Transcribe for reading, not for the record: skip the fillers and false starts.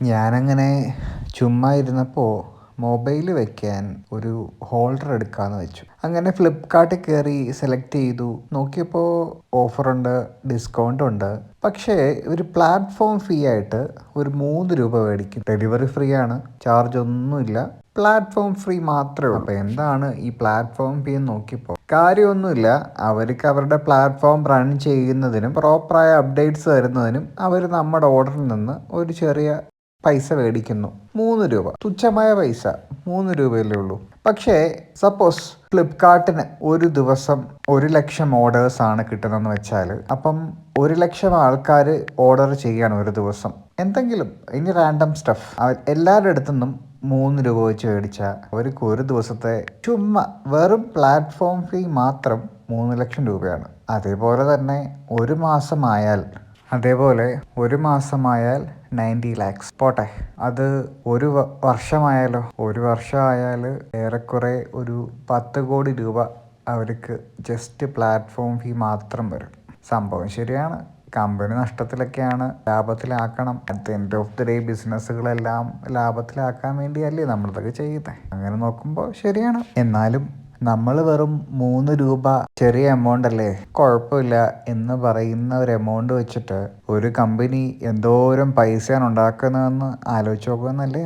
ഞാനങ്ങനെ ചുമ്മാ ഇരുന്നപ്പോൾ മൊബൈൽ വെക്കാൻ ഒരു ഹോൾഡർ എടുക്കാമെന്ന് വെച്ചു. അങ്ങനെ ഫ്ലിപ്കാർട്ടിൽ കയറി സെലക്ട് ചെയ്തു. നോക്കിയപ്പോൾ ഓഫറുണ്ട്, ഡിസ്കൗണ്ട് ഉണ്ട്. പക്ഷേ ഒരു പ്ലാറ്റ്ഫോം ഫീ ആയിട്ട് ഒരു 3 രൂപ മേടിക്കും. ഡെലിവറി ഫ്രീ ആണ്, ചാർജ് ഒന്നുമില്ല. പ്ലാറ്റ്ഫോം ഫ്രീ മാത്രമേ ഉള്ളൂ. അപ്പോൾ എന്താണ് ഈ പ്ലാറ്റ്ഫോം ഫീ എന്ന് നോക്കിയപ്പോൾ കാര്യമൊന്നുമില്ല. അവർക്ക് അവരുടെ പ്ലാറ്റ്ഫോം റൺ ചെയ്യുന്നതിനും പ്രോപ്പറായ അപ്ഡേറ്റ്സ് തരുന്നതിനും അവർ നമ്മുടെ ഓർഡറിൽ നിന്ന് ഒരു ചെറിയ പൈസ മേടിക്കുന്നു. 3 രൂപ, തുച്ഛമായ പൈസ, 3 രൂപയല്ലേ ഉള്ളൂ. പക്ഷേ സപ്പോസ് ഫ്ലിപ്കാർട്ടിന് ഒരു ദിവസം 1,00,000 ഓർഡേഴ്സ് ആണ് കിട്ടുന്നതെന്ന് വെച്ചാൽ, അപ്പം 1,00,000 ആൾക്കാർ ഓർഡർ ചെയ്യാണ് ഒരു ദിവസം എന്തെങ്കിലും, ഇനി റാൻഡം സ്റ്റഫ്. എല്ലാവരുടെ അടുത്തു നിന്നും 3 രൂപ വെച്ച് മേടിച്ചാൽ അവർക്ക് ഒരു ദിവസത്തെ ചുമ്മാ വെറും പ്ലാറ്റ്ഫോം ഫീ മാത്രം 3,00,000 രൂപയാണ്. അതേപോലെ ഒരു മാസമായാൽ 90 lakhs പോട്ടെ. അത് ഒരു വർഷമായാലോ? ഒരു വർഷമായാൽ ഏറെക്കുറെ ഒരു 10 കോടി രൂപ അവർക്ക് ജസ്റ്റ് പ്ലാറ്റ്ഫോം ഫീ മാത്രം വരും. സംഭവം ശരിയാണ്, കമ്പനി നഷ്ടത്തിലൊക്കെയാണ്, ലാഭത്തിലാക്കണം. At the end of the day ബിസിനസ്സുകളെല്ലാം ലാഭത്തിലാക്കാൻ വേണ്ടിയല്ലേ നമ്മളിതൊക്കെ ചെയ്യുന്നത്. അങ്ങനെ നോക്കുമ്പോൾ ശരിയാണ്. എന്നാലും നമ്മൾ വെറും 3 രൂപ ചെറിയ എമൗണ്ട് അല്ലേ, കുഴപ്പമില്ല എന്ന് പറയുന്ന ഒരു എമൗണ്ട് വെച്ചിട്ട് ഒരു കമ്പനി എന്തോരം പൈസയാണ് ഉണ്ടാക്കുന്നതെന്ന് ആലോചിച്ച് നോക്കുമെന്നല്ലേ.